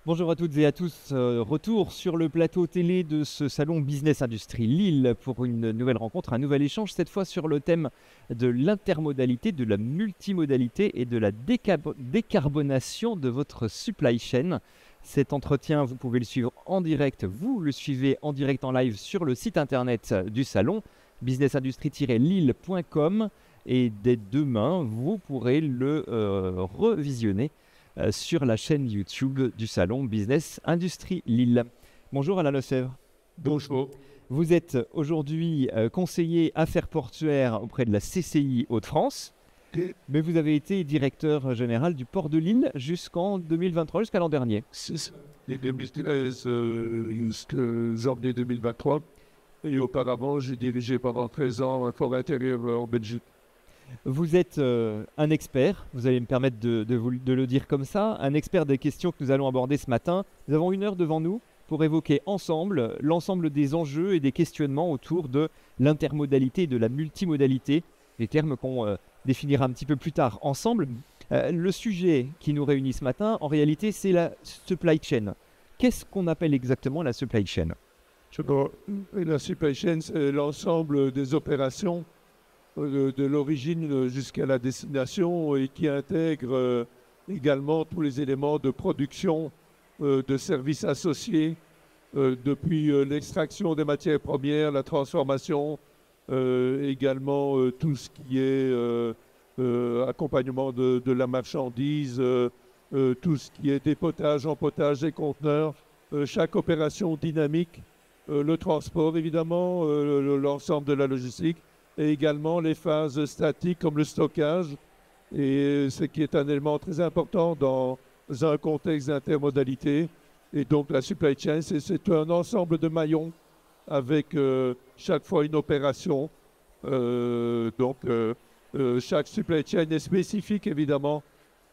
Bonjour à toutes et à tous, retour sur le plateau télé de ce salon Business Industrie Lille pour une nouvelle rencontre, un nouvel échange, cette fois sur le thème de l'intermodalité, de la multimodalité et de la décarbonation de votre supply chain. Cet entretien, vous pouvez le suivre en direct, vous le suivez en direct en live sur le site internet du salon, businessindustrie-lille.com, et dès demain, vous pourrez le revisionner sur la chaîne YouTube du salon Business Industrie Lille. Bonjour Alain Lefebvre. Bonjour. Vous êtes aujourd'hui conseiller affaires portuaires auprès de la CCI Hauts-de-France, mais vous avez été directeur général du port de Lille jusqu'en 2023, jusqu'à l'an dernier. C'est ça. De 2013 jusqu'à janvier 2023. Et auparavant, j'ai dirigé pendant 13 ans un port intérieur en Belgique. Vous êtes un expert, vous allez me permettre de le dire comme ça, un expert des questions que nous allons aborder ce matin. Nous avons 1 heure devant nous pour évoquer ensemble l'ensemble des enjeux et des questionnements autour de l'intermodalité et de la multimodalité, des termes qu'on définira un petit peu plus tard ensemble. Le sujet qui nous réunit ce matin, en réalité, c'est la supply chain. Qu'est-ce qu'on appelle exactement la supply chain ? La supply chain, c'est l'ensemble des opérations de l'origine jusqu'à la destination et qui intègre également tous les éléments de production, de services associés, depuis l'extraction des matières premières, la transformation, également tout ce qui est accompagnement de la marchandise, tout ce qui est dépotage, empotage des conteneurs, chaque opération dynamique, le transport évidemment, l'ensemble de la logistique, et également les phases statiques comme le stockage, et ce qui est un élément très important dans un contexte d'intermodalité. Et donc la supply chain, c'est un ensemble de maillons avec chaque fois une opération. Chaque supply chain est spécifique évidemment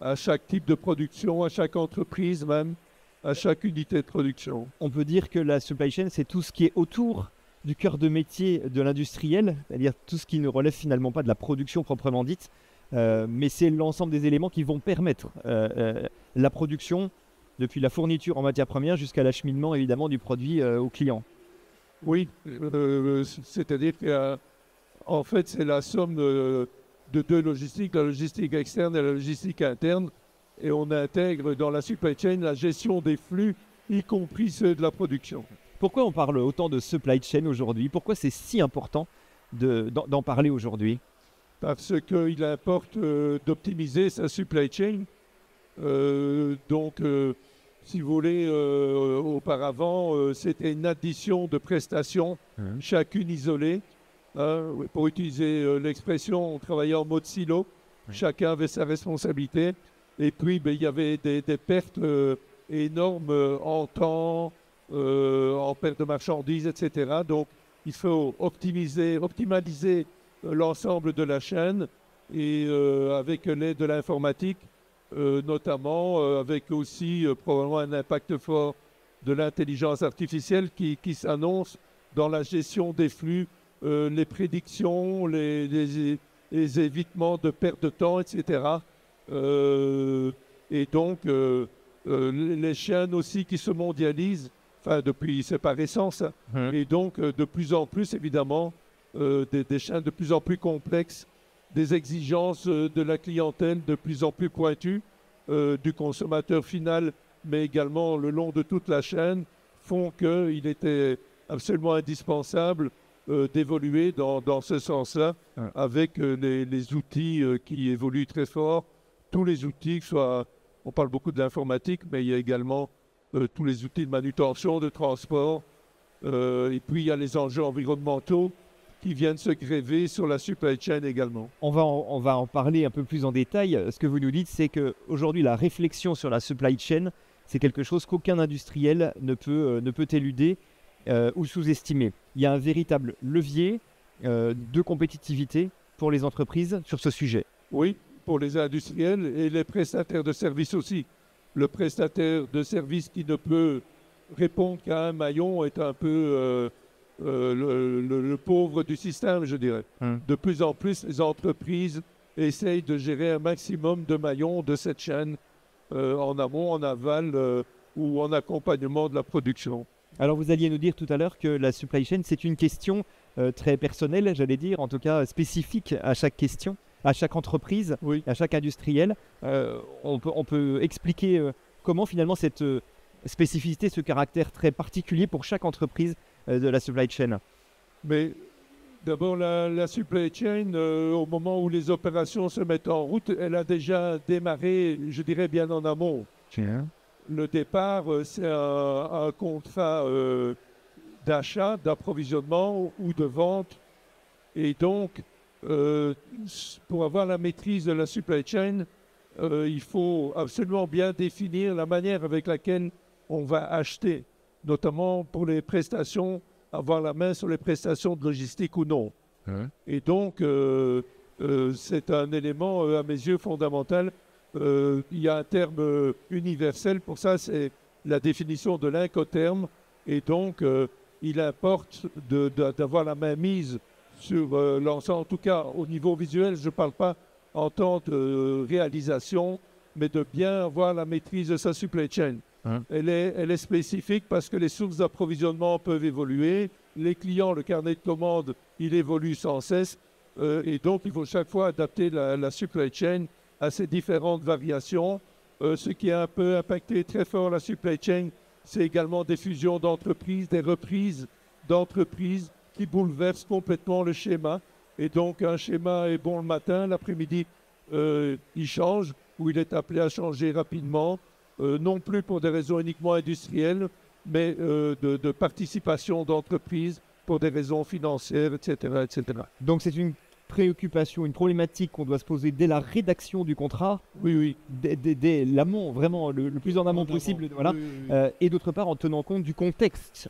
à chaque type de production, à chaque entreprise même, à chaque unité de production. On peut dire que la supply chain, c'est tout ce qui est autour du cœur de métier de l'industriel, c'est-à-dire tout ce qui ne relève finalement pas de la production proprement dite, mais c'est l'ensemble des éléments qui vont permettre la production, depuis la fourniture en matière première jusqu'à l'acheminement évidemment du produit au client. Oui, c'est-à-dire qu'en fait c'est la somme de deux logistiques, la logistique externe et la logistique interne, et on intègre dans la supply chain la gestion des flux, y compris ceux de la production. Pourquoi on parle autant de supply chain aujourd'hui ? Pourquoi c'est si important d'en parler aujourd'hui ? Parce qu'il importe d'optimiser sa supply chain. Si vous voulez, auparavant, c'était une addition de prestations, chacune isolée. Pour utiliser l'expression, on travaillait en mode silo. Chacun avait sa responsabilité. Et puis, il y avait des pertes énormes en temps, en perte de marchandises, etc. Donc, il faut optimaliser l'ensemble de la chaîne et avec l'aide de l'informatique, notamment avec aussi probablement un impact fort de l'intelligence artificielle qui s'annonce dans la gestion des flux, les prédictions, les évitements de perte de temps, etc. Et donc, les chaînes aussi qui se mondialisent, enfin depuis, c'est pas récent ça, et donc de plus en plus évidemment, des chaînes de plus en plus complexes, des exigences de la clientèle de plus en plus pointues, du consommateur final, mais également le long de toute la chaîne, font qu'il était absolument indispensable d'évoluer dans ce sens-là, avec les outils qui évoluent très fort, tous les outils, on parle beaucoup de l'informatique, mais il y a également tous les outils de manutention, de transport, et puis il y a les enjeux environnementaux qui viennent se gréver sur la supply chain également. On va en parler un peu plus en détail. Ce que vous nous dites, c'est qu'aujourd'hui, la réflexion sur la supply chain, c'est quelque chose qu'aucun industriel ne peut éluder ou sous-estimer. Il y a un véritable levier de compétitivité pour les entreprises sur ce sujet. Oui, pour les industriels et les prestataires de services aussi. Le prestataire de services qui ne peut répondre qu'à un maillon est un peu le pauvre du système, je dirais. De plus en plus, les entreprises essayent de gérer un maximum de maillons de cette chaîne, en amont, en aval, ou en accompagnement de la production. Alors vous alliez nous dire tout à l'heure que la supply chain, c'est une question très personnelle, j'allais dire, en tout cas spécifique à chaque question, à chaque entreprise, Oui. à chaque industriel. On peut expliquer comment finalement cette spécificité, ce caractère très particulier pour chaque entreprise de la supply chain. Mais d'abord, la supply chain, au moment où les opérations se mettent en route, elle a déjà démarré, je dirais, bien en amont. Le départ, c'est un contrat d'achat, d'approvisionnement ou de vente. Et donc, pour avoir la maîtrise de la supply chain, il faut absolument bien définir la manière avec laquelle on va acheter, notamment pour les prestations, avoir la main sur les prestations de logistique ou non. Et donc, c'est un élément, à mes yeux, fondamental. Il y a un terme universel pour ça, c'est la définition de l'incoterm. Et donc, il importe d'avoir la main mise sur l'ensemble, en tout cas au niveau visuel, je ne parle pas en temps de réalisation, mais de bien avoir la maîtrise de sa supply chain. Elle est spécifique parce que les sources d'approvisionnement peuvent évoluer. Les clients, le carnet de commandes, il évolue sans cesse. Et donc, il faut chaque fois adapter la supply chain à ces différentes variations. Ce qui a un peu impacté très fort la supply chain, c'est également des fusions d'entreprises, des reprises d'entreprises qui bouleversent complètement le schéma. Et donc, un schéma est bon le matin, l'après-midi, il change, ou il est appelé à changer rapidement. Non plus pour des raisons uniquement industrielles, mais de participation d'entreprises pour des raisons financières, etc., etc. Donc c'est une préoccupation, une problématique qu'on doit se poser dès la rédaction du contrat, Oui. dès l'amont, vraiment le plus en amont possible, voilà. Oui. Et d'autre part en tenant compte du contexte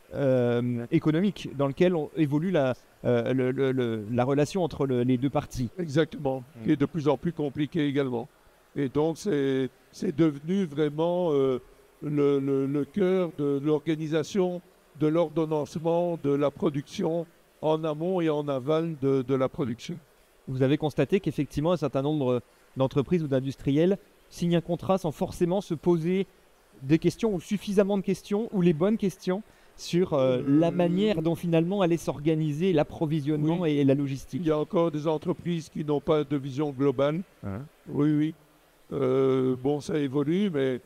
économique dans lequel évolue la relation entre les deux parties. Exactement, qui est de plus en plus compliqué également. Et donc, c'est devenu vraiment le cœur de l'organisation, de l'ordonnancement, de la production en amont et en aval de la production. Vous avez constaté qu'effectivement, un certain nombre d'entreprises ou d'industriels signent un contrat sans forcément se poser des questions ou suffisamment de questions ou les bonnes questions sur la manière dont finalement allait s'organiser l'approvisionnement et la logistique. Il y a encore des entreprises qui n'ont pas de vision globale. Oui. Bon, ça évolue, mais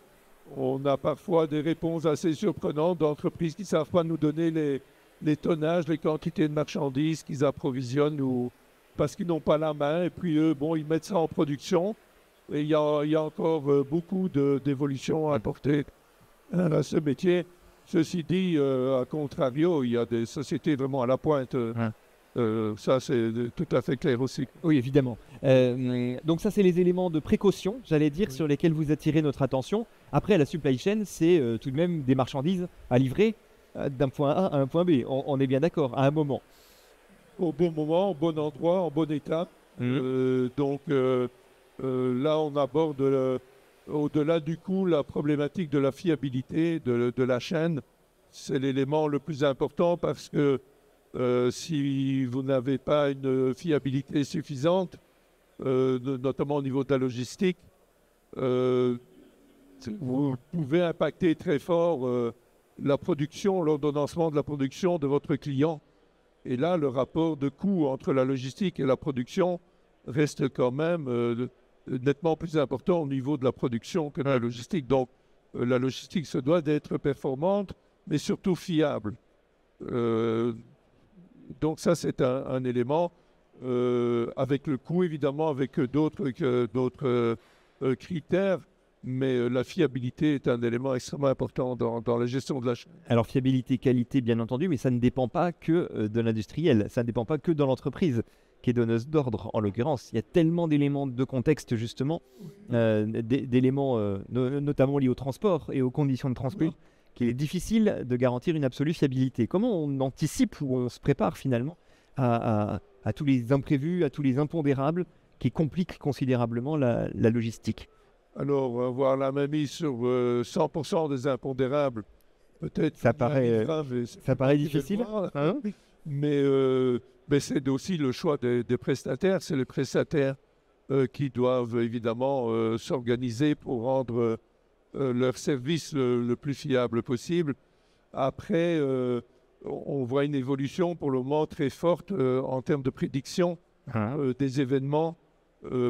on a parfois des réponses assez surprenantes d'entreprises qui ne savent pas nous donner les tonnages, les quantités de marchandises qu'ils approvisionnent ou parce qu'ils n'ont pas la main. Et puis eux, bon, ils mettent ça en production. Et il y a encore beaucoup d'évolutions à apporter à ce métier. Ceci dit, à contrario, il y a des sociétés vraiment à la pointe. Ça, c'est tout à fait clair aussi. Oui, évidemment. Donc ça, c'est les éléments de précaution, j'allais dire, sur lesquels vous attirez notre attention. Après, la supply chain, c'est tout de même des marchandises à livrer d'un point A à un point B. On est bien d'accord, à un moment. Au bon moment, au bon endroit, en bonne étape. Donc là, on aborde, au-delà du coût, la problématique de la fiabilité de la chaîne. C'est l'élément le plus important parce que si vous n'avez pas une fiabilité suffisante, notamment au niveau de la logistique, vous pouvez impacter très fort la production, l'ordonnancement de la production de votre client. Et là, le rapport de coût entre la logistique et la production reste quand même nettement plus important au niveau de la production que de la logistique. Donc, la logistique se doit d'être performante, mais surtout fiable. Donc ça, c'est un élément, avec le coût, évidemment, avec d'autres critères, mais la fiabilité est un élément extrêmement important dans la gestion de la chaîne. Alors fiabilité, qualité, bien entendu, mais ça ne dépend pas que de l'industriel, ça ne dépend pas que de l'entreprise qui est donneuse d'ordre, en l'occurrence. Il y a tellement d'éléments de contexte, justement, d'éléments notamment liés au transport et aux conditions de transport, qu'il est difficile de garantir une absolue fiabilité. Comment on anticipe ou on se prépare finalement à tous les imprévus, à tous les impondérables qui compliquent considérablement la logistique? Alors, avoir la main mise sur 100% des impondérables, peut-être... Ça paraît difficile, hein? Mais c'est aussi le choix des prestataires. C'est les prestataires qui doivent évidemment s'organiser pour rendre leur service le plus fiable possible. Après, on voit une évolution pour le moment très forte en termes de prédiction des événements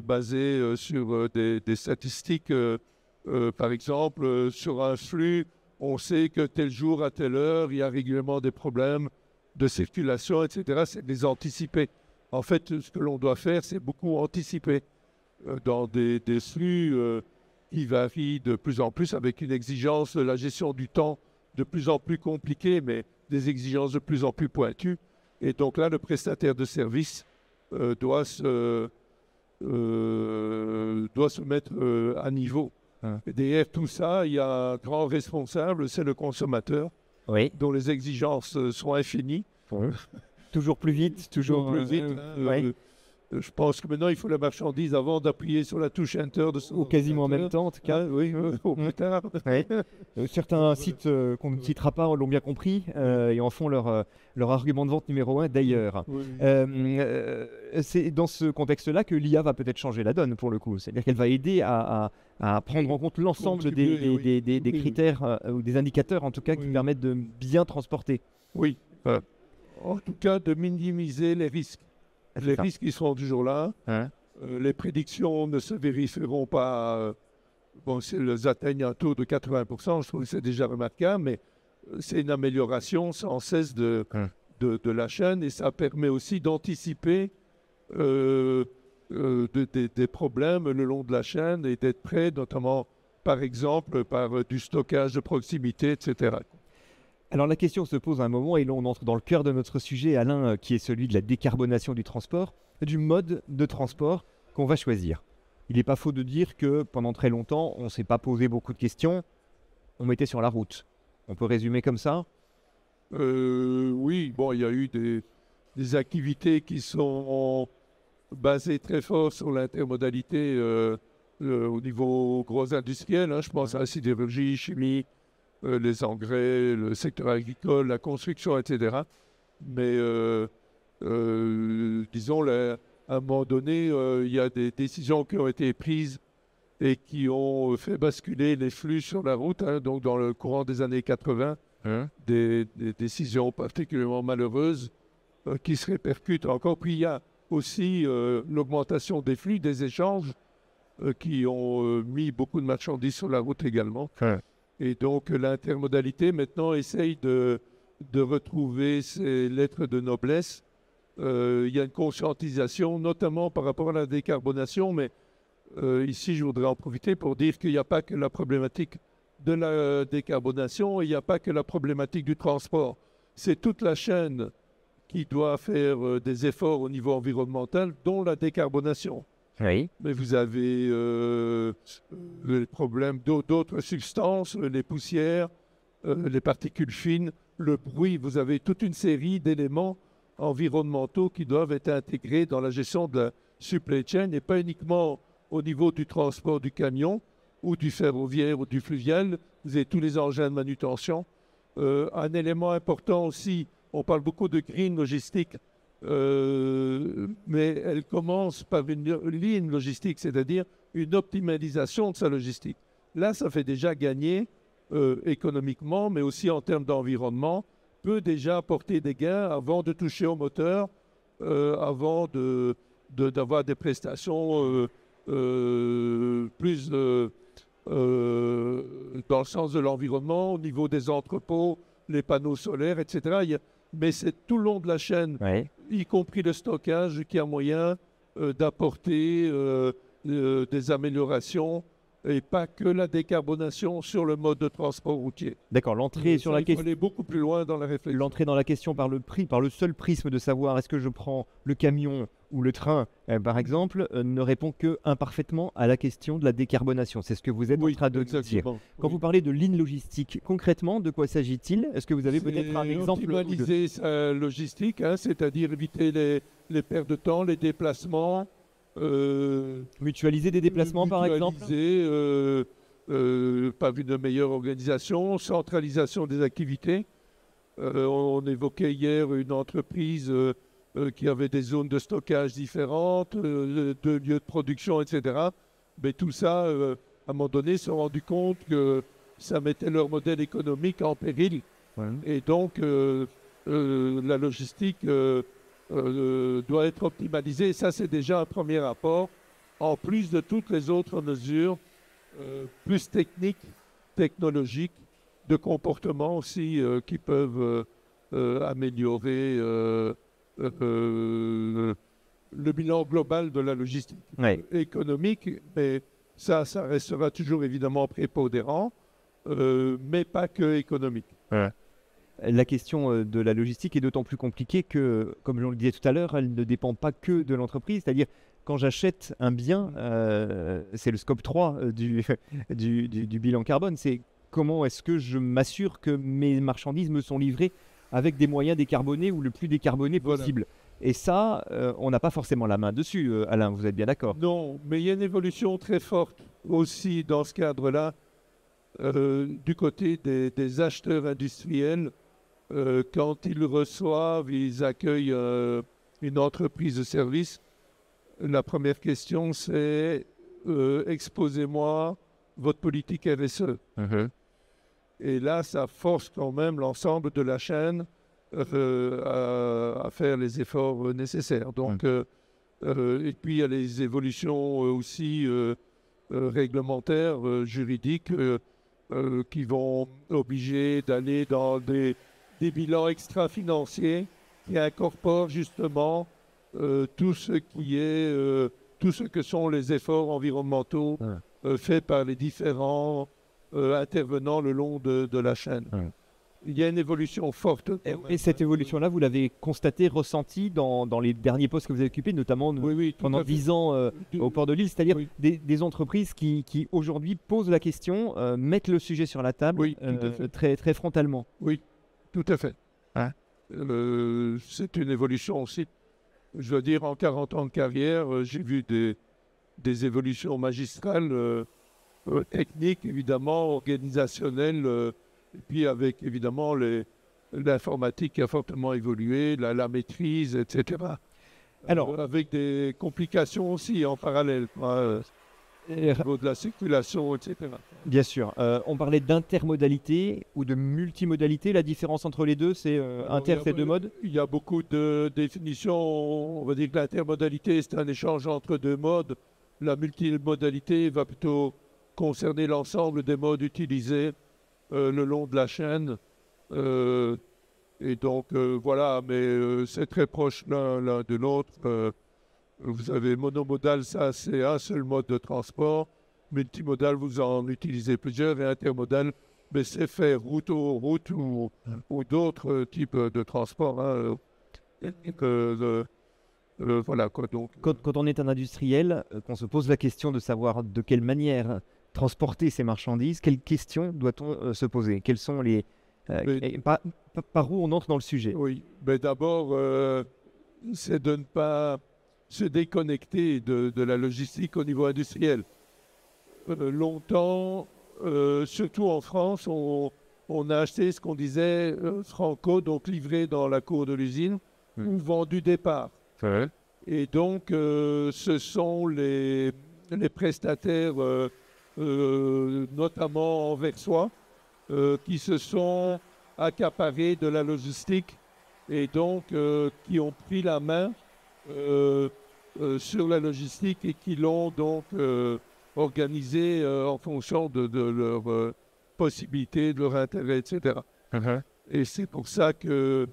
basés sur des statistiques. Par exemple, sur un flux, on sait que tel jour à telle heure, il y a régulièrement des problèmes de circulation, etc. C'est de les anticiper. En fait, ce que l'on doit faire, c'est beaucoup anticiper dans des flux qui varient de plus en plus avec une exigence de la gestion du temps de plus en plus compliquée, mais des exigences de plus en plus pointues. Et donc là, le prestataire de service doit se mettre à niveau. Et derrière tout ça, il y a un grand responsable, c'est le consommateur, dont les exigences sont infinies. Toujours plus vite, toujours plus vite. Je pense que maintenant, il faut la marchandise avant d'appuyer sur la touche Enter. Ou quasiment en même temps, en tout cas. Oui, au plus tard. Certains sites qu'on ne citera pas l'ont bien compris et en font leur argument de vente numéro 1 d'ailleurs. Oui. C'est dans ce contexte-là que l'IA va peut-être changer la donne pour le coup. C'est-à-dire qu'elle va aider à prendre en compte l'ensemble des critères ou des indicateurs en tout cas qui permettent de bien transporter. Oui. En tout cas, de minimiser les risques. Les risques, ils seront toujours là. Les prédictions ne se vérifieront pas. Bon, si elles atteignent un taux de 80%, je trouve que c'est déjà remarquable, mais c'est une amélioration sans cesse de la chaîne et ça permet aussi d'anticiper des problèmes le long de la chaîne et d'être prêt, notamment, par exemple, par du stockage de proximité, etc. Alors la question se pose à un moment, et là on entre dans le cœur de notre sujet, Alain, qui est celui de la décarbonation du transport, du mode de transport qu'on va choisir. Il n'est pas faux de dire que pendant très longtemps, on ne s'est pas posé beaucoup de questions, on mettait sur la route. On peut résumer comme ça ? Oui, bon, il y a eu des activités qui sont basées très fort sur l'intermodalité au niveau gros industriel. Je pense à la sidérurgie, chimie, les engrais, le secteur agricole, la construction, etc. Mais disons, à un moment donné, il y a des décisions qui ont été prises et qui ont fait basculer les flux sur la route. Donc, dans le courant des années 80, des décisions particulièrement malheureuses qui se répercutent encore. Puis, il y a aussi l'augmentation des flux, des échanges qui ont mis beaucoup de marchandises sur la route également. Et donc, l'intermodalité, maintenant, essaye de retrouver ses lettres de noblesse. Il y a une conscientisation, notamment par rapport à la décarbonation, mais ici, je voudrais en profiter pour dire qu'il n'y a pas que la problématique de la décarbonation, il n'y a pas que la problématique du transport. C'est toute la chaîne qui doit faire des efforts au niveau environnemental, dont la décarbonation. Oui. Mais vous avez les problèmes d'autres substances, les poussières, les particules fines, le bruit. Vous avez toute une série d'éléments environnementaux qui doivent être intégrés dans la gestion de la supply chain et pas uniquement au niveau du transport du camion ou du ferroviaire ou du fluvial. Vous avez tous les engins de manutention. Un élément important aussi, on parle beaucoup de green logistique. Mais elle commence par une ligne logistique, c'est-à-dire une optimalisation de sa logistique. Là, ça fait déjà gagner économiquement, mais aussi en termes d'environnement, peut déjà apporter des gains avant de toucher au moteur, avant d'avoir des prestations plus dans le sens de l'environnement, au niveau des entrepôts, les panneaux solaires, etc. Mais c'est tout le long de la chaîne, y compris le stockage, qui a moyen d'apporter des améliorations et pas que la décarbonation sur le mode de transport routier. D'accord, l'entrée sur la question. Il faut aller beaucoup plus loin dans la réflexion. L'entrée dans la question par le prix, par le seul prisme de savoir est-ce que je prends le camion ou le train, par exemple, ne répond que imparfaitement à la question de la décarbonation. C'est ce que vous êtes en train de dire. Quand vous parlez de ligne logistique, concrètement, de quoi s'agit-il? Est-ce que vous avez peut-être un exemple? Optimaliser sa logistique, c'est-à-dire éviter les pertes de temps, les déplacements. Mutualiser des déplacements, par exemple. Pas vu de meilleure organisation, centralisation des activités. On évoquait hier une entreprise qui avait des zones de stockage différentes, 2 lieux de production, etc. Mais tout ça à un moment donné, se sont rendus compte que ça mettait leur modèle économique en péril. Ouais. Et donc, la logistique doit être optimalisée. Ça, c'est déjà un premier rapport, en plus de toutes les autres mesures plus techniques, technologiques, de comportement aussi, qui peuvent améliorer le bilan global de la logistique économique. Mais ça restera toujours évidemment prépondérant, mais pas que économique. Ouais. La question de la logistique est d'autant plus compliquée que, comme je le disais tout à l'heure, elle ne dépend pas que de l'entreprise. C'est-à-dire, quand j'achète un bien, c'est le scope 3 du bilan carbone. C'est comment est-ce que je m'assure que mes marchandises me sont livrées avec des moyens décarbonés ou le plus décarboné possible. Et ça, on n'a pas forcément la main dessus, Alain, vous êtes bien d'accord? Non, mais il y a une évolution très forte aussi dans ce cadre-là, du côté des acheteurs industriels. Quand ils reçoivent, ils accueillent une entreprise de service. La première question, c'est exposez-moi votre politique RSE. Et là, ça force quand même l'ensemble de la chaîne à faire les efforts nécessaires. Donc, et puis, il y a les évolutions aussi réglementaires, juridiques, qui vont obliger d'aller dans des bilans extra-financiers qui incorporent justement tout ce que sont les efforts environnementaux faits par les différents intervenants le long de la chaîne. Il y a une évolution forte. Et cette évolution-là, vous l'avez constatée, ressentie dans les derniers postes que vous avez occupés, notamment pendant 10 ans au port de Lille, c'est-à-dire des entreprises qui aujourd'hui posent la question, mettent le sujet sur la table très, très frontalement. Oui, tout à fait. C'est une évolution aussi. Je veux dire, en 40 ans de carrière, j'ai vu des évolutions magistrales, techniques, évidemment, organisationnelles, et puis avec, évidemment, l'informatique qui a fortement évolué, la maîtrise, etc. Alors, avec des complications aussi en parallèle, au niveau de la circulation, etc. Bien sûr. On parlait d'intermodalité ou de multimodalité. La différence entre les deux, c'est c'est deux modes. Il y a beaucoup de définitions. On va dire que l'intermodalité, c'est un échange entre deux modes. La multimodalité va plutôt concerner l'ensemble des modes utilisés le long de la chaîne. Et donc, voilà, mais c'est très proche l'un de l'autre. Vous avez monomodal, ça c'est un seul mode de transport. Multimodal, vous en utilisez plusieurs. Et intermodal, mais c'est faire route ou d'autres types de transport. Voilà quoi. Donc, quand on est un industriel, qu'on se pose la question de savoir de quelle manière transporter ces marchandises, quelles questions doit-on se poser? Quels sont les... par où on entre dans le sujet? Oui, mais d'abord, c'est de ne pas se déconnecter de la logistique au niveau industriel. Longtemps, surtout en France, on a acheté ce qu'on disait franco, donc livré dans la cour de l'usine, ou vendu départ. Et donc, ce sont les prestataires, notamment anversois, qui se sont accaparés de la logistique et donc qui ont pris la main sur la logistique et qui l'ont donc organisée en fonction de leurs possibilités, de leurs intérêts, etc. Et c'est pour ça que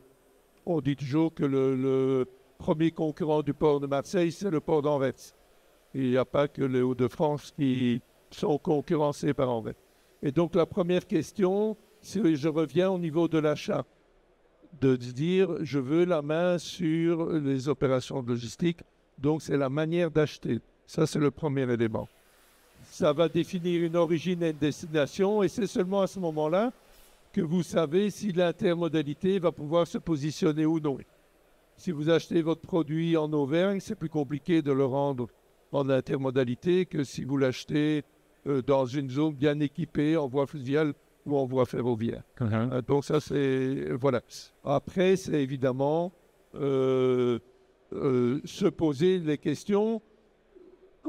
on dit toujours que le premier concurrent du port de Marseille, c'est le port d'Anvers. Il n'y a pas que les Hauts-de-France qui sont concurrencés par Anvers. Et donc la première question, c'est, je reviens au niveau de l'achat, de dire je veux la main sur les opérations de logistique, donc c'est la manière d'acheter. Ça, c'est le premier élément. Ça va définir une origine et une destination, et c'est seulement à ce moment-là que vous savez si l'intermodalité va pouvoir se positionner ou non. Si vous achetez votre produit en Auvergne, c'est plus compliqué de le rendre en intermodalité que si vous l'achetez dans une zone bien équipée en voie fluviale ou en voie ferroviaire. Donc ça, c'est... Voilà. Après, c'est évidemment se poser les questions.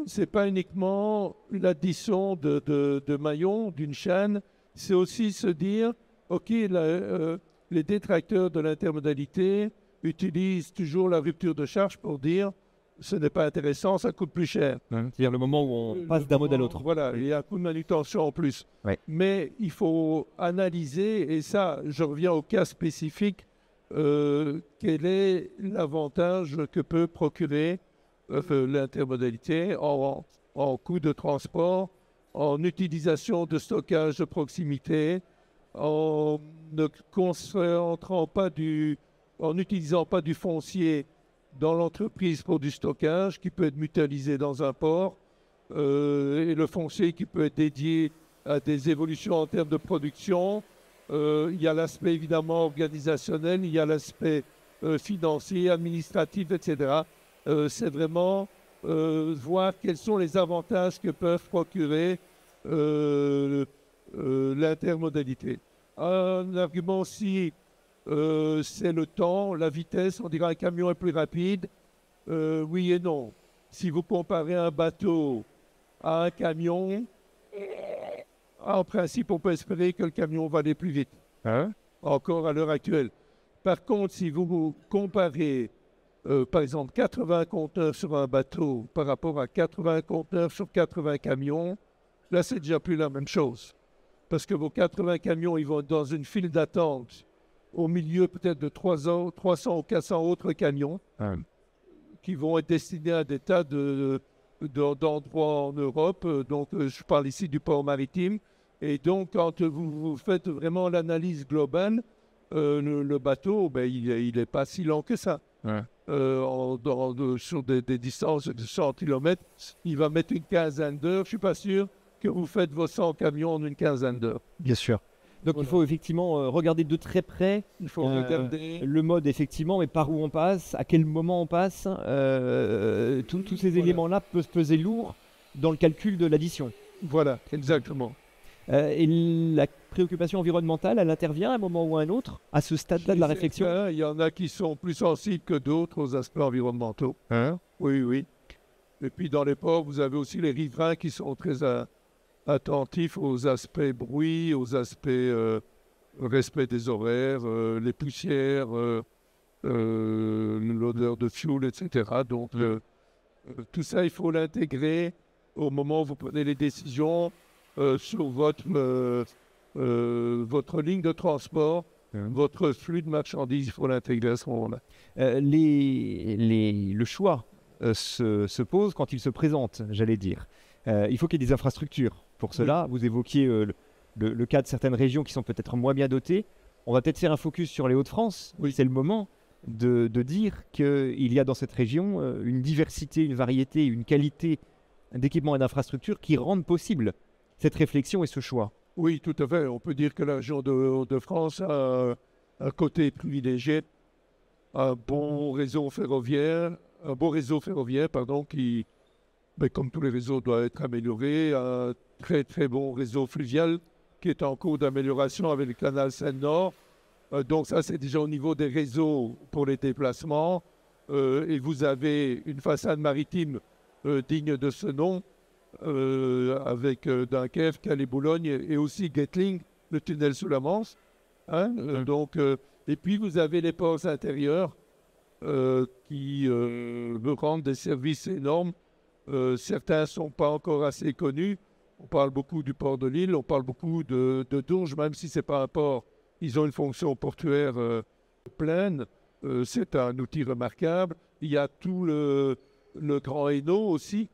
c'est pas uniquement l'addition de maillons d'une chaîne, c'est aussi se dire, OK, les détracteurs de l'intermodalité utilisent toujours la rupture de charge pour dire ce n'est pas intéressant, ça coûte plus cher. C'est-à-dire le moment où on passe d'un mode à l'autre. Voilà, il y a un coût de manutention en plus. Ouais. Mais il faut analyser, et ça, je reviens au cas spécifique, quel est l'avantage que peut procurer l'intermodalité en coût de transport, en utilisation de stockage de proximité, en ne concentrant pas en n'utilisant pas du foncier dans l'entreprise pour du stockage qui peut être mutualisé dans un port et le foncier qui peut être dédié à des évolutions en termes de production. Il y a l'aspect évidemment organisationnel, il y a l'aspect financier, administratif, etc. C'est vraiment voir quels sont les avantages que peuvent procurer l'intermodalité. Un argument aussi, c'est le temps, la vitesse. On dirait un camion est plus rapide. Oui et non. Si vous comparez un bateau à un camion, en principe, on peut espérer que le camion va aller plus vite. Encore à l'heure actuelle. Par contre, si vous comparez, par exemple, 80 conteneurs sur un bateau par rapport à 80 conteneurs sur 80 camions, là, c'est déjà plus la même chose. Parce que vos 80 camions, ils vont être dans une file d'attente au milieu peut-être de 300 ou 400 autres camions qui vont être destinés à des tas d'endroits en Europe. Donc, je parle ici du port maritime. Et donc, quand vous faites vraiment l'analyse globale, le bateau, ben, il n'est pas si lent que ça. Sur des distances de 100 km, il va mettre une quinzaine d'heures. Je ne suis pas sûr que vous faites vos 100 camions en une quinzaine d'heures. Bien sûr. Donc il faut effectivement regarder de très près le mode, effectivement, mais par où on passe, à quel moment on passe. Tous ces éléments-là peuvent peser lourd dans le calcul de l'addition. Voilà, exactement. Et la préoccupation environnementale, elle intervient à un moment ou à un autre, à ce stade-là de la réflexion? Il y en a qui sont plus sensibles que d'autres aux aspects environnementaux. Oui, oui. Et puis dans les ports, vous avez aussi les riverains qui sont très attentifs aux aspects bruit, aux aspects respect des horaires, les poussières, l'odeur de fuel, etc. Donc tout ça, il faut l'intégrer au moment où vous prenez les décisions sur votre ligne de transport, votre flux de marchandises, il faut l'intégrer à ce moment-là. Le choix se pose quand il se présente, j'allais dire. Il faut qu'il y ait des infrastructures. Pour cela, vous évoquiez le cas de certaines régions qui sont peut-être moins bien dotées. On va peut-être faire un focus sur les Hauts-de-France. Oui. C'est le moment de dire qu'il y a dans cette région une diversité, une variété, une qualité d'équipements et d'infrastructures qui rendent possible cette réflexion et ce choix. Oui, tout à fait. On peut dire que la région de France a un côté privilégié, un bon réseau ferroviaire, qui, comme tous les réseaux, doit être amélioré, un très très bon réseau fluvial qui est en cours d'amélioration avec le canal Seine-Nord. Donc ça, c'est déjà au niveau des réseaux pour les déplacements. Et vous avez une façade maritime digne de ce nom, avec Dunkerque, Calais-Boulogne et aussi Gettling, le tunnel sous la Manche. Et puis vous avez les ports intérieurs qui rendent des services énormes. Certains ne sont pas encore assez connus. On parle beaucoup du port de Lille, on parle beaucoup de Dourges, même si ce n'est pas un port. Ils ont une fonction portuaire pleine. C'est un outil remarquable. Il y a tout le Grand Hainaut aussi,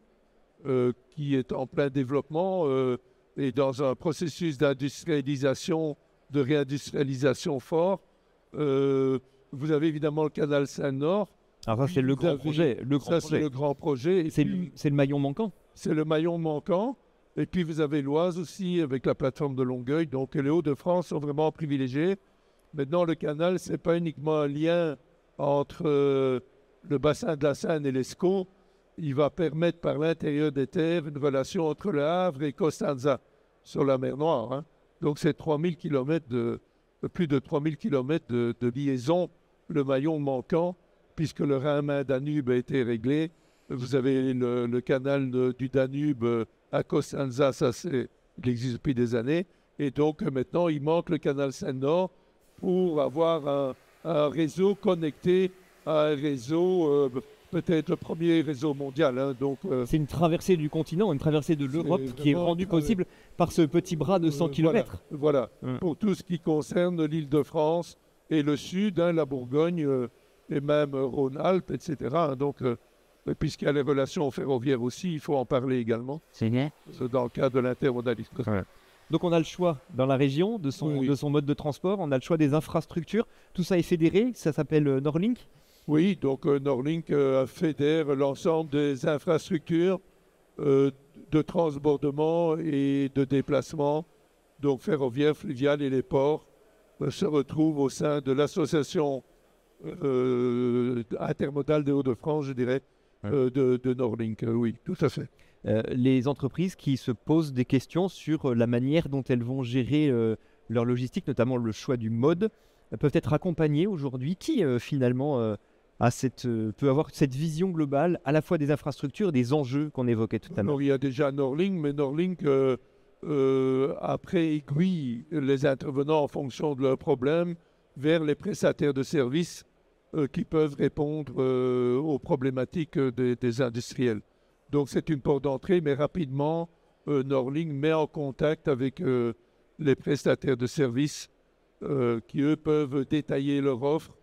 qui est en plein développement et dans un processus d'industrialisation, de réindustrialisation fort. Vous avez évidemment le canal Seine-Nord. Alors ça, c'est le grand projet. C'est le grand projet. C'est le maillon manquant. C'est le maillon manquant. Et puis vous avez l'Oise aussi avec la plateforme de Longueuil. Donc les Hauts-de-France sont vraiment privilégiés. Maintenant, le canal, ce n'est pas uniquement un lien entre le bassin de la Seine et l'Escaut. Il va permettre par l'intérieur des terres une relation entre Le Havre et Costanza sur la mer Noire. Donc c'est plus de 3000 km de liaison, le maillon manquant, puisque le Rhin-Main-Danube a été réglé. Vous avez le canal du Danube à Costanza, il existe depuis des années. Et donc maintenant, il manque le canal Seine-Nord pour avoir un réseau connecté à un réseau, peut-être le premier réseau mondial. Hein. C'est une traversée du continent, une traversée de l'Europe qui est rendue possible par ce petit bras de 100 km. Voilà. Pour tout ce qui concerne l'Île-de-France et le sud, hein, la Bourgogne et même Rhône-Alpes, etc. Hein. Puisqu'il y a les relations ferroviaires aussi, il faut en parler également. C'est bien. Dans le cadre de l'intermodalité. Ouais. Donc on a le choix dans la région de son mode de transport, on a le choix des infrastructures, tout ça est fédéré, ça s'appelle Norlink. Oui, donc Norlink fédère l'ensemble des infrastructures de transbordement et de déplacement, donc ferroviaire, fluvial et les ports, se retrouvent au sein de l'association intermodale des Hauts-de-France, je dirais, de Norlink. Oui, tout à fait. Les entreprises qui se posent des questions sur la manière dont elles vont gérer leur logistique, notamment le choix du mode, peuvent être accompagnées aujourd'hui. Qui finalement peut avoir cette vision globale à la fois des infrastructures et des enjeux qu'on évoquait tout à l'heure? Il y a déjà Norlink, mais Norlink après aiguille les intervenants en fonction de leurs problèmes vers les prestataires de services qui peuvent répondre aux problématiques des industriels. Donc c'est une porte d'entrée, mais rapidement, Norlink met en contact avec les prestataires de services qui, eux, peuvent détailler leur offre.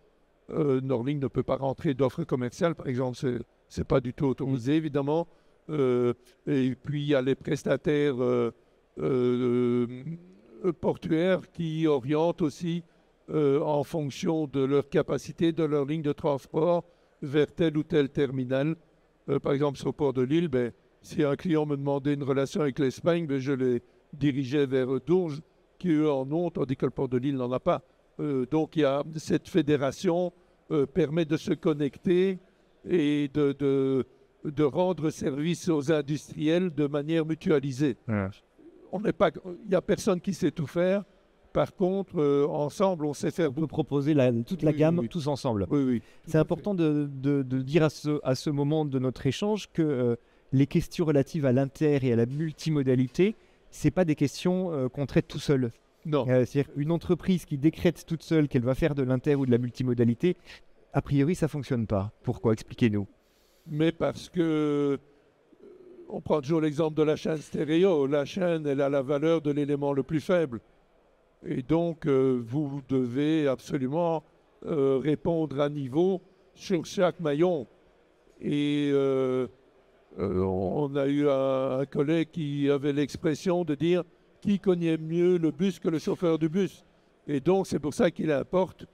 Norlink ne peut pas rentrer d'offres commerciales, par exemple, c'est pas du tout autorisé, évidemment. Et puis, il y a les prestataires portuaires qui orientent aussi en fonction de leur capacité, de leur ligne de transport vers tel ou tel terminal. Par exemple, sur le port de Lille, si un client me demandait une relation avec l'Espagne, je les dirigeais vers Dourges, qui eux en ont, tandis que le port de Lille n'en a pas. Donc, il y a cette fédération permet de se connecter et de rendre service aux industriels de manière mutualisée. Ouais. Il n'y a personne qui sait tout faire. Par contre, ensemble, on sait faire. On peut proposer toute la gamme, tous ensemble. Oui. C'est important de dire à ce moment de notre échange que les questions relatives à l'inter et à la multimodalité, ce n'est pas des questions qu'on traite tout seul. Non. C'est-à-dire une entreprise qui décrète toute seule qu'elle va faire de l'inter ou de la multimodalité, a priori, ça ne fonctionne pas. Pourquoi? Expliquez-nous. Mais parce que, on prend toujours l'exemple de la chaîne stéréo. La chaîne, elle a la valeur de l'élément le plus faible. Et donc, vous devez absolument répondre à niveau sur chaque maillon. Et on a eu un collègue qui avait l'expression de dire qui connaît mieux le bus que le chauffeur du bus. Et donc, c'est pour ça qu'il importe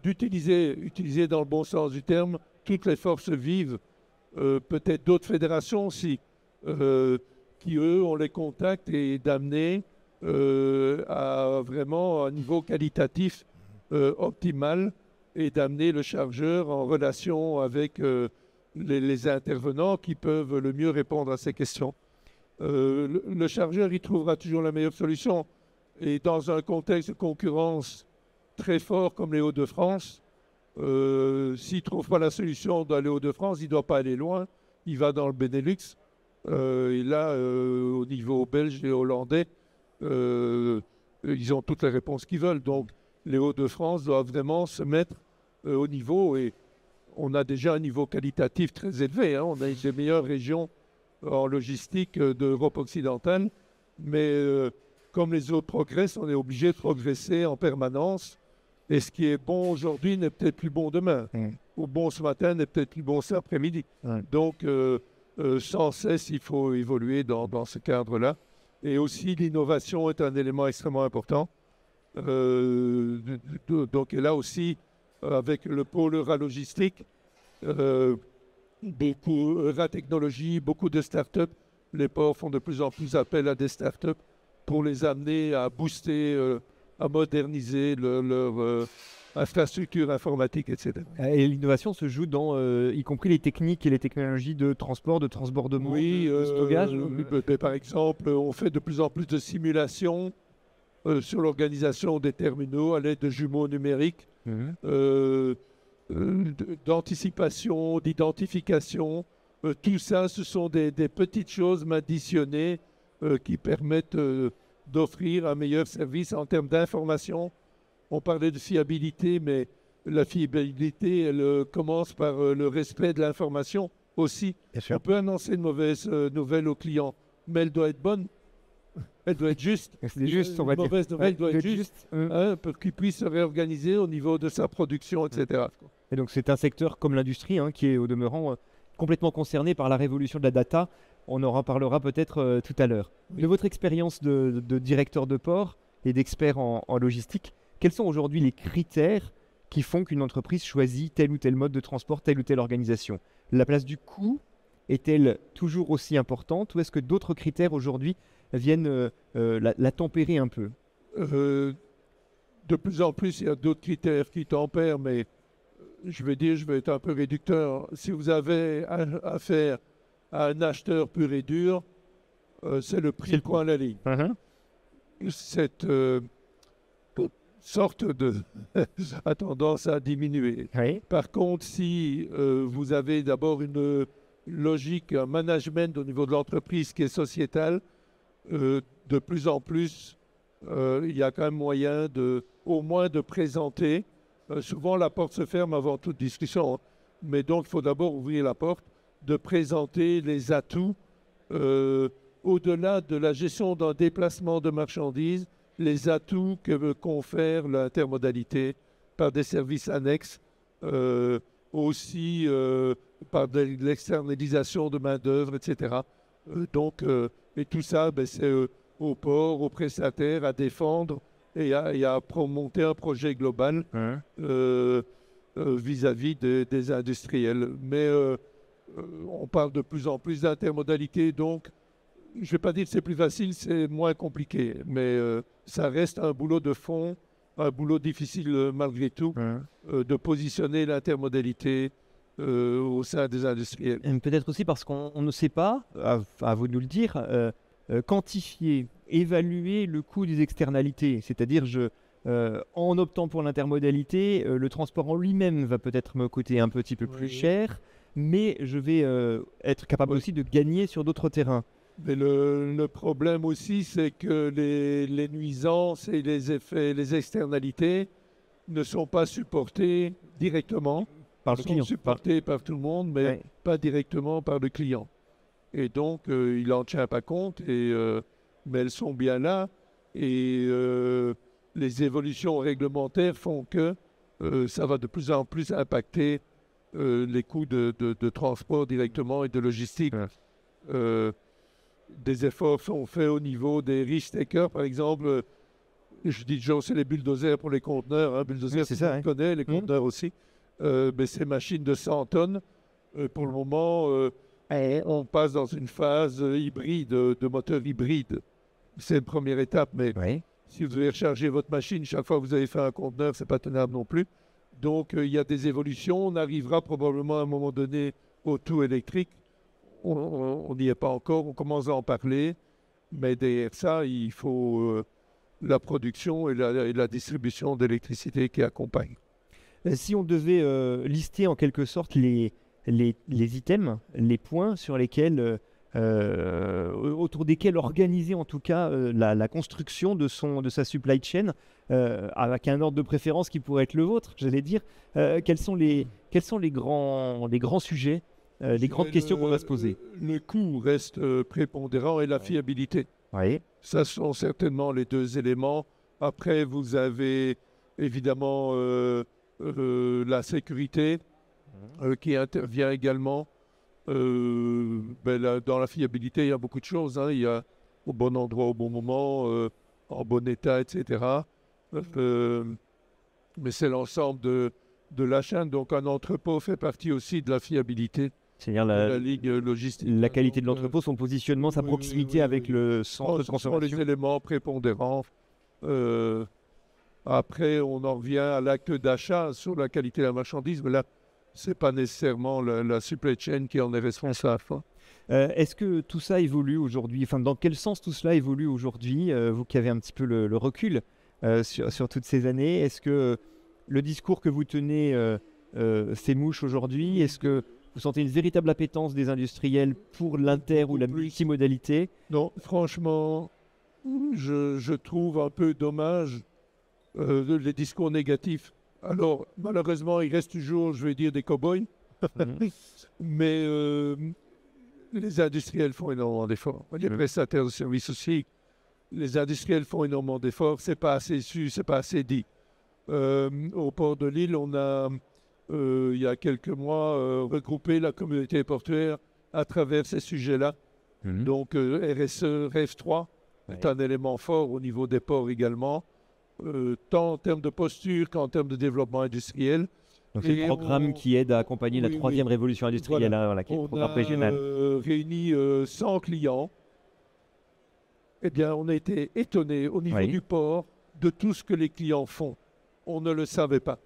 d'utiliser dans le bon sens du terme toutes les forces vives, peut-être d'autres fédérations aussi, qui, eux, ont les contacts et d'amener à vraiment un niveau qualitatif optimal et d'amener le chargeur en relation avec les intervenants qui peuvent le mieux répondre à ces questions. Le chargeur, il trouvera toujours la meilleure solution. Et dans un contexte de concurrence très fort comme les Hauts-de-France, s'il ne trouve pas la solution dans les Hauts-de-France, il ne doit pas aller loin. Il va dans le Benelux. Et là, au niveau belge et hollandais, ils ont toutes les réponses qu'ils veulent. Donc, les Hauts-de-France doivent vraiment se mettre au niveau. Et on a déjà un niveau qualitatif très élevé. Hein. On a une des meilleures régions en logistique d'Europe occidentale. Mais comme les autres progressent, on est obligé de progresser en permanence. Et ce qui est bon aujourd'hui n'est peut-être plus bon demain. Ou bon ce matin n'est peut-être plus bon cet après-midi. Donc, sans cesse, il faut évoluer dans ce cadre-là. Et aussi, l'innovation est un élément extrêmement important. Donc, et là aussi, avec le pôle Euralogistique, beaucoup Euratechnologie, beaucoup de start-up. Les ports font de plus en plus appel à des start-up pour les amener à booster, à moderniser leur infrastructure informatique, etc. Et l'innovation se joue dans, y compris les techniques et les technologies de transport, de transbordement, de stockage. Par exemple, on fait de plus en plus de simulations sur l'organisation des terminaux à l'aide de jumeaux numériques. d'anticipation, d'identification. Tout ça, ce sont des petites choses additionnées qui permettent d'offrir un meilleur service en termes d'information. On parlait de fiabilité, mais la fiabilité, elle commence par le respect de l'information aussi. On peut annoncer une mauvaise nouvelle au client, mais elle doit être bonne. Elle doit être juste. C'est juste, on va dire. Une mauvaise nouvelle doit être juste, pour qu'il puisse se réorganiser au niveau de sa production, etc. Et donc c'est un secteur comme l'industrie qui est au demeurant complètement concerné par la révolution de la data. On en reparlera peut-être tout à l'heure. Oui. De votre expérience de directeur de port et d'expert en logistique, quels sont aujourd'hui les critères qui font qu'une entreprise choisit tel ou tel mode de transport, telle ou telle organisation? La place du coût est-elle toujours aussi importante ou est-ce que d'autres critères aujourd'hui viennent la tempérer un peu? De plus en plus, il y a d'autres critères qui tempèrent, mais je vais être un peu réducteur. Si vous avez affaire à un acheteur pur et dur, c'est le prix point à la ligne. Cette sorte de a tendance à diminuer. Oui. Par contre, si vous avez d'abord une logique, un management au niveau de l'entreprise qui est sociétal, de plus en plus, il y a quand même moyen au moins de présenter. Souvent, la porte se ferme avant toute discussion, mais donc il faut d'abord ouvrir la porte, de présenter les atouts au-delà de la gestion d'un déplacement de marchandises, les atouts que confère l'intermodalité par des services annexes, aussi par de l'externalisation de main-d'œuvre, etc. Et tout ça, c'est au port, aux prestataires à défendre et à monter un projet global vis-à-vis des industriels. Mais on parle de plus en plus d'intermodalité, donc je ne vais pas dire que c'est plus facile, c'est moins compliqué, mais ça reste un boulot de fond, un boulot difficile malgré tout, de positionner l'intermodalité au sein des industriels. Et peut-être aussi parce qu'on ne sait pas, à vous de nous le dire, quantifier, évaluer le coût des externalités. C'est-à-dire, en optant pour l'intermodalité, le transport en lui-même va peut-être me coûter un petit peu plus cher, mais je vais être capable aussi de gagner sur d'autres terrains. Mais le problème aussi, c'est que les nuisances et les effets, les externalités ne sont pas supportés directement. Par le client. Sont supportés par tout le monde, mais pas directement par le client. Et donc, il n'en tient pas compte, mais elles sont bien là. Et les évolutions réglementaires font que ça va de plus en plus impacter les coûts de transport directement et de logistique. Des efforts sont faits au niveau des risk-takers, par exemple. Je dis toujours, c'est les bulldozers pour les conteneurs. Bulldozers, c'est ça, on connaît, les conteneurs aussi. Mais ces machines de 100 tonnes, pour le moment, on passe dans une phase hybride, de moteur hybride. C'est une première étape, mais si vous devez recharger votre machine chaque fois que vous avez fait un conteneur, c'est pas tenable non plus. Donc, il y a des évolutions. On arrivera probablement à un moment donné au tout électrique. On n'y est pas encore, on commence à en parler, mais derrière ça, il faut la production et la distribution d'électricité qui accompagnent. Si on devait lister en quelque sorte les items, les points sur lesquels, autour desquels organiser en tout cas la construction de sa supply chain, avec un ordre de préférence qui pourrait être le vôtre, j'allais dire, quels sont les grands sujets, les grandes questions qu'on va se poser? Le coût reste prépondérant et la fiabilité. Ça sont certainement les deux éléments. Après, vous avez évidemment la sécurité qui intervient également. Dans la fiabilité, il y a beaucoup de choses. Il y a au bon endroit, au bon moment, en bon état, etc. Mais c'est l'ensemble de la chaîne. Donc un entrepôt fait partie aussi de la fiabilité. C'est-à-dire la ligne logistique. La qualité de l'entrepôt, son positionnement, sa proximité avec le centre de consommation. Ce sont les éléments prépondérants. Après, on en revient à l'acte d'achat sur la qualité de la marchandise, mais là, ce n'est pas nécessairement la supply chain qui en est responsable. Est-ce que tout ça évolue aujourd'hui? Enfin, dans quel sens tout cela évolue aujourd'hui? Vous qui avez un petit peu le recul sur toutes ces années, est-ce que le discours que vous tenez ces mouches aujourd'hui? Est-ce que vous sentez une véritable appétence des industriels pour l'inter ou la multimodalité? Non, franchement, je trouve un peu dommage les discours négatifs. Alors, malheureusement, il reste toujours, je vais dire, des cow-boys. Mais les industriels font énormément d'efforts. Les prestataires de services aussi. Les industriels font énormément d'efforts. C'est pas assez su, c'est pas assez dit. Au port de Lille, on a, il y a quelques mois, regroupé la communauté portuaire à travers ces sujets-là. Donc, RSE, REF 3 est un élément fort au niveau des ports également, tant en termes de posture qu'en termes de développement industriel. Donc, c'est le programme qui aide à accompagner la troisième révolution industrielle, voilà, qui est le programme régional. On a réuni 100 clients. Eh bien, on a été étonnés au niveau du port de tout ce que les clients font. On ne le savait pas.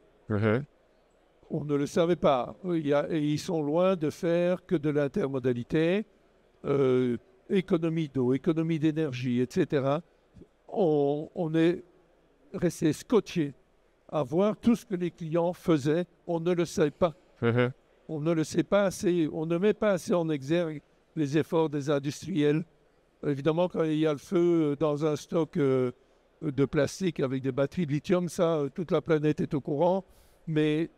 On ne le savait pas. Et ils sont loin de faire que de l'intermodalité, économie d'eau, économie d'énergie, etc. On est resté scotché à voir tout ce que les clients faisaient. On ne le sait pas. On ne le sait pas assez. On ne met pas assez en exergue les efforts des industriels. Évidemment, quand il y a le feu dans un stock de plastique avec des batteries de lithium, ça, toute la planète est au courant. Mais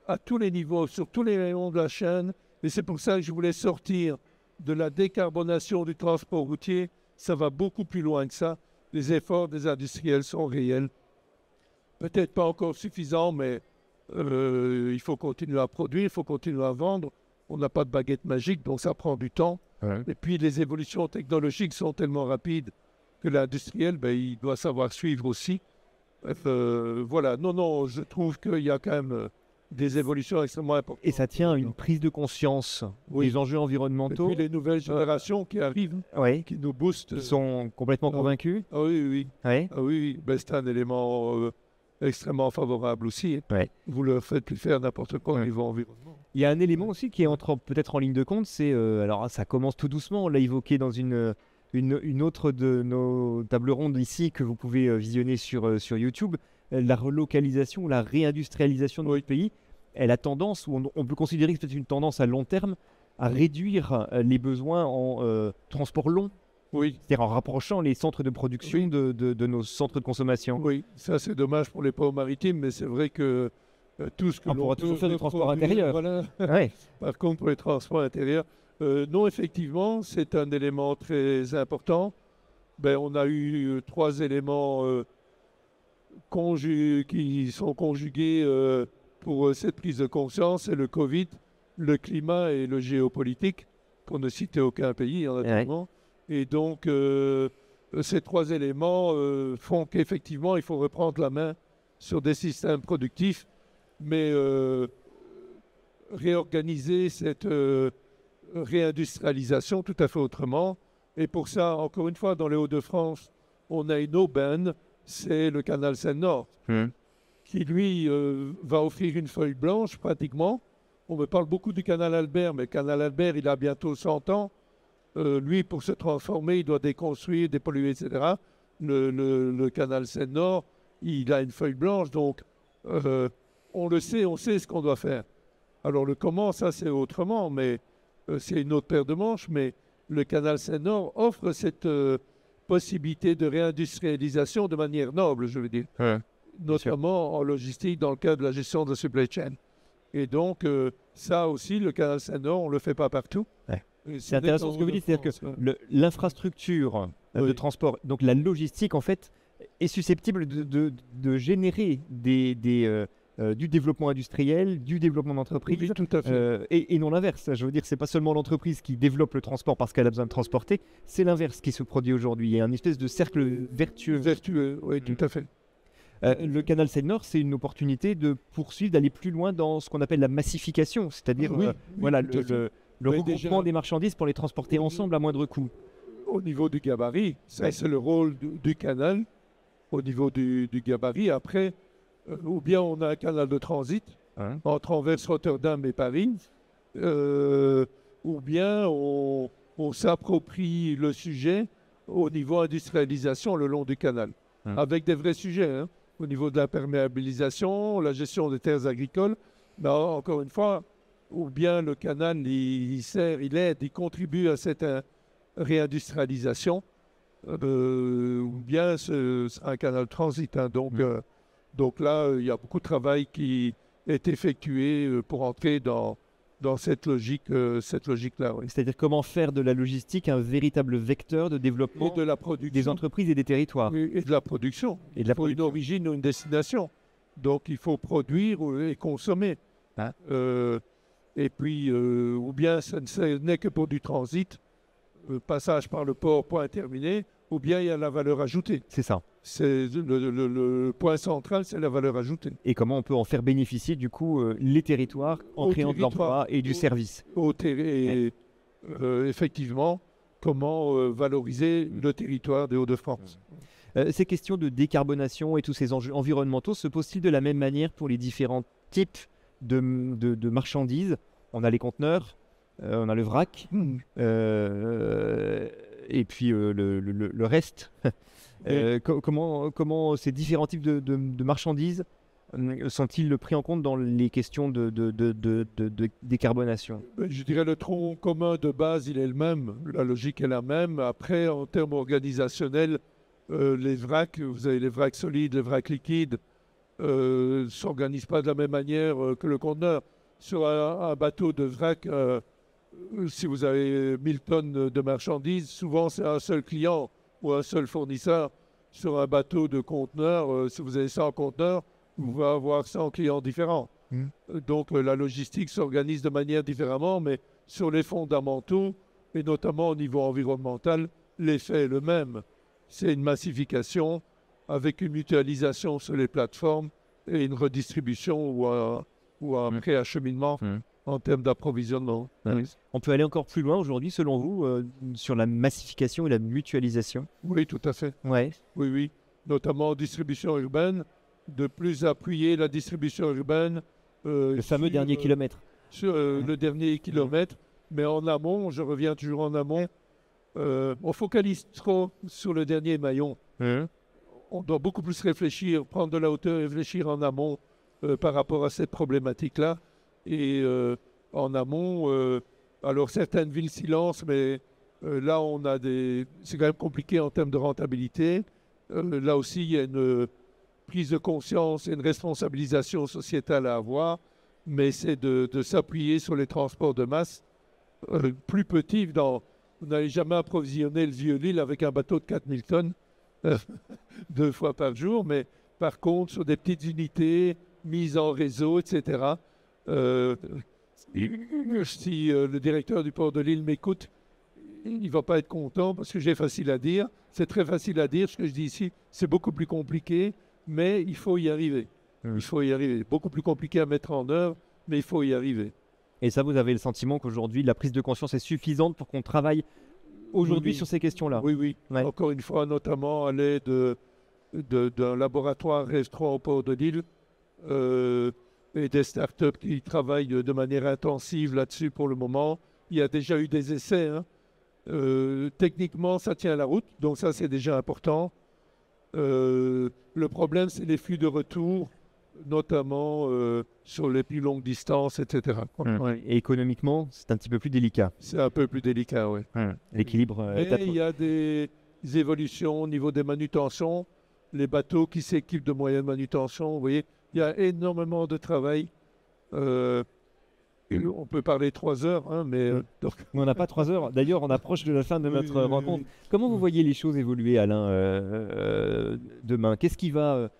à tous les niveaux, sur tous les rayons de la chaîne, et c'est pour ça que je voulais sortir de la décarbonation du transport routier, ça va beaucoup plus loin que ça. Les efforts des industriels sont réels. Peut-être pas encore suffisants, mais il faut continuer à produire, il faut continuer à vendre. On n'a pas de baguette magique, donc ça prend du temps. Et puis les évolutions technologiques sont tellement rapides que l'industriel, il doit savoir suivre aussi. Voilà, non, je trouve qu'il y a quand même des évolutions extrêmement importantes. Et ça tient à une prise de conscience des enjeux environnementaux. Et puis les nouvelles générations qui arrivent, qui nous boostent. Qui sont complètement convaincus. Ah oui. Ouais. Ah oui, c'est un élément extrêmement favorable aussi. Vous leur faites plus faire n'importe quoi au niveau environnement. Il y a un élément aussi qui entre peut-être en ligne de compte, c'est, alors ça commence tout doucement, on l'a évoqué dans une autre de nos tables rondes ici que vous pouvez visionner sur YouTube, la relocalisation, la réindustrialisation de notre pays, elle a tendance, ou on peut considérer que c'est peut-être une tendance à long terme, à réduire les besoins en transport long. C'est-à-dire en rapprochant les centres de production de nos centres de consommation. Oui, ça c'est dommage pour les ports maritimes, mais c'est vrai que tout ce que on pourra toujours faire du transport intérieur. Voilà. Par contre, pour les transports intérieurs, non, effectivement, c'est un élément très important. On a eu 3 éléments qui sont conjugués pour cette prise de conscience, c'est le Covid, le climat et le géopolitique, qu'on ne citait aucun pays en attendant. Et donc, ces 3 éléments font qu'effectivement, il faut reprendre la main sur des systèmes productifs, mais réorganiser cette réindustrialisation tout à fait autrement. Et pour ça, encore une fois, dans les Hauts-de-France, on a une aubaine, c'est le canal Seine-Nord, qui lui va offrir une feuille blanche pratiquement. On me parle beaucoup du canal Albert, mais le canal Albert, il a bientôt 100 ans. Lui, pour se transformer, il doit déconstruire, dépolluer, etc. Le canal Seine-Nord, il a une feuille blanche, donc on le sait, on sait ce qu'on doit faire. Alors le comment, ça c'est autrement, mais c'est une autre paire de manches, mais le canal Seine-Nord offre cette possibilité de réindustrialisation de manière noble, je veux dire, notamment en logistique dans le cadre de la gestion de la supply chain. Et donc ça aussi, le canal Seine-Nord, on ne le fait pas partout. C'est intéressant ce que vous dites, c'est-à-dire que l'infrastructure de transport, donc la logistique en fait, est susceptible de générer du développement industriel, du développement d'entreprise, oui, tout à fait. Et non l'inverse. Je veux dire, c'est pas seulement l'entreprise qui développe le transport parce qu'elle a besoin de transporter, c'est l'inverse qui se produit aujourd'hui. Il y a un espèce de cercle vertueux. Vertueux, oui, tout à fait. Le canal Seine-Nord, c'est une opportunité de poursuivre, d'aller plus loin dans ce qu'on appelle la massification, c'est-à-dire voilà, le regroupement des marchandises pour les transporter ensemble à moindre coût. Au niveau du gabarit, ça c'est le rôle du canal, au niveau du gabarit. Après, ou bien on a un canal de transit entre Anvers, Rotterdam et Paris, ou bien on s'approprie le sujet au niveau industrialisation le long du canal, avec des vrais sujets, au niveau de l'imperméabilisation, la gestion des terres agricoles. Mais encore une fois, ou bien le canal, il aide, il contribue à cette réindustrialisation, ou bien c'est un canal transit. Hein. Donc là, il y a beaucoup de travail qui est effectué pour entrer dans cette logique-là. Oui. C'est-à-dire comment faire de la logistique un véritable vecteur de développement Et de la production. des entreprises et des territoires. Et de la production. Et de la il faut une origine ou une destination. Donc il faut produire et consommer. Hein? Et puis, ou bien ce n'est que pour du transit, passage par le port, point terminé, ou bien il y a la valeur ajoutée. C'est ça. C'est le point central, c'est la valeur ajoutée. Et comment on peut en faire bénéficier du coup les territoires en créant de l'emploi et du service. Effectivement, comment valoriser le territoire des Hauts-de-France. Ces questions de décarbonation et tous ces enjeux environnementaux se posent-ils de la même manière pour les différents types de marchandises? On a les conteneurs, on a le vrac, et puis le reste. Comment ces différents types de marchandises sont-ils pris en compte dans les questions de décarbonation? Je dirais le tronc commun de base, il est le même. La logique est la même. Après, en termes organisationnels, les vracs, vous avez les vracs solides, les vracs liquides, ne s'organisent pas de la même manière que le conteneur. Sur un bateau de vrac, si vous avez 1000 tonnes de marchandises, souvent c'est un seul client ou un seul fournisseur. Sur un bateau de conteneur, si vous avez 100 conteneurs, vous pouvez avoir 100 clients différents. Donc la logistique s'organise de manière différemment, mais sur les fondamentaux, et notamment au niveau environnemental, l'effet est le même. C'est une massification avec une mutualisation sur les plateformes et une redistribution ou un préacheminement en termes d'approvisionnement. On peut aller encore plus loin aujourd'hui, selon vous, sur la massification et la mutualisation? Oui, tout à fait. Ouais. Oui. Notamment en distribution urbaine, de plus appuyer la distribution urbaine. Le fameux dernier kilomètre. Sur le dernier kilomètre. Mais en amont, je reviens toujours en amont, on focalise trop sur le dernier maillon. On doit beaucoup plus réfléchir, prendre de la hauteur et réfléchir en amont par rapport à cette problématique-là. Et en amont, alors certaines villes s'y lancent, mais là, c'est quand même compliqué en termes de rentabilité. Là aussi, il y a une prise de conscience et une responsabilisation sociétale à avoir, mais c'est de s'appuyer sur les transports de masse plus petits. Vous n'allez jamais approvisionner le Vieux-Lille avec un bateau de 4000 tonnes 2 fois par jour, mais par contre, sur des petites unités mises en réseau, etc. Si le directeur du port de Lille m'écoute, il ne va pas être content parce que j'ai facile à dire. C'est très facile à dire, ce que je dis ici, c'est beaucoup plus compliqué, mais il faut y arriver. Il faut y arriver. Beaucoup plus compliqué à mettre en œuvre, mais il faut y arriver. Et ça, vous avez le sentiment qu'aujourd'hui, la prise de conscience est suffisante pour qu'on travaille aujourd'hui sur ces questions-là? Oui. Ouais. Encore une fois, notamment à l'aide d'un laboratoire REV3 au port de Lille et des startups qui travaillent de manière intensive là-dessus pour le moment. Il y a déjà eu des essais. Techniquement, ça tient la route, donc ça, c'est déjà important. Le problème, c'est les flux de retour, notamment sur les plus longues distances, etc. Et économiquement, c'est un petit peu plus délicat. C'est un peu plus délicat, oui. L'équilibre Mais il y a des évolutions au niveau des manutentions. Les bateaux qui s'équipent de moyens de manutention, vous voyez, il y a énormément de travail. On peut parler 3 heures, mais... on n'a pas 3 heures. D'ailleurs, on approche de la fin de notre rencontre. Comment vous voyez les choses évoluer, Alain, demain? Qu'est-ce qui va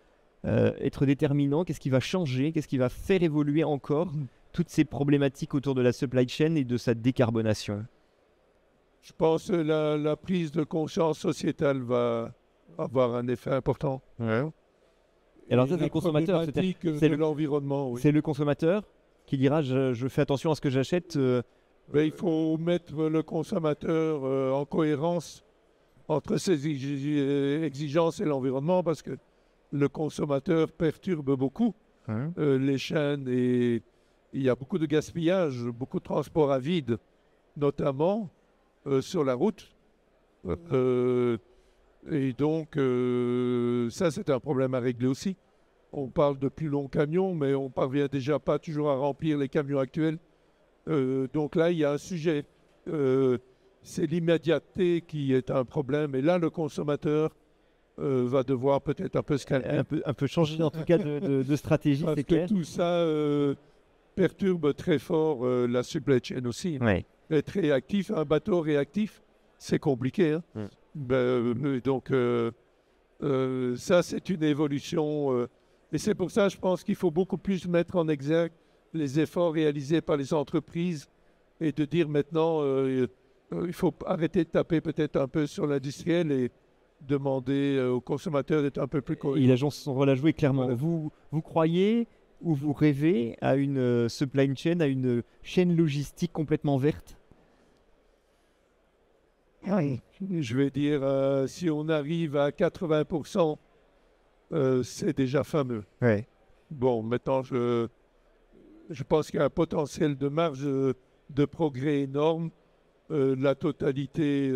être déterminant? Qu'est-ce qui va changer? Qu'est-ce qui va faire évoluer encore toutes ces problématiques autour de la supply chain et de sa décarbonation? Je pense que la prise de conscience sociétale va avoir un effet important. Et alors ça, c'est le consommateur. C'est l'environnement. C'est le consommateur qui dira je fais attention à ce que j'achète. Mais il faut mettre le consommateur en cohérence entre ses exigences et l'environnement, parce que le consommateur perturbe beaucoup les chaînes et il y a beaucoup de gaspillage, beaucoup de transport à vide, notamment sur la route. Et donc, ça, c'est un problème à régler aussi. on parle de plus longs camions, mais on parvient déjà pas toujours à remplir les camions actuels. Donc là, il y a un sujet. C'est l'immédiateté qui est un problème. Et là, le consommateur va devoir peut-être un peu se calmer. Un peu changer en tout cas de stratégie, Parce c'est que clair. tout ça perturbe très fort la supply chain aussi. Ouais. Être réactif, un bateau réactif, c'est compliqué. Hein. Donc, ça, c'est une évolution. Et c'est pour ça, je pense qu'il faut beaucoup plus mettre en exergue les efforts réalisés par les entreprises et de dire maintenant, il faut arrêter de taper peut-être un peu sur l'industriel et demander aux consommateurs d'être un peu plus cohérents. Il agence son rôle à jouer clairement. Voilà. Vous croyez ou vous rêvez à une supply chain, à une chaîne logistique complètement verte? Je vais dire, si on arrive à 80%, c'est déjà fameux. Ouais. Bon, maintenant, je pense qu'il y a un potentiel de marge de progrès énorme. La totalité...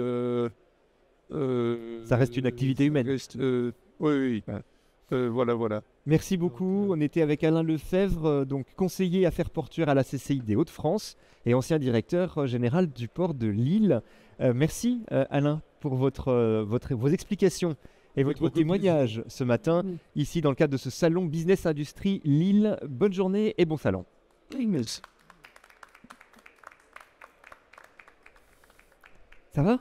Ça reste une activité humaine. Oui. Voilà. Merci beaucoup. On était avec Alain Lefebvre, donc conseiller affaires portuaires à la CCI des Hauts-de-France et ancien directeur général du port de Lille. Merci Alain pour vos explications et votre témoignage ce matin, ici dans le cadre de ce salon Business Industrie Lille. Bonne journée et bon salon. Ça va ?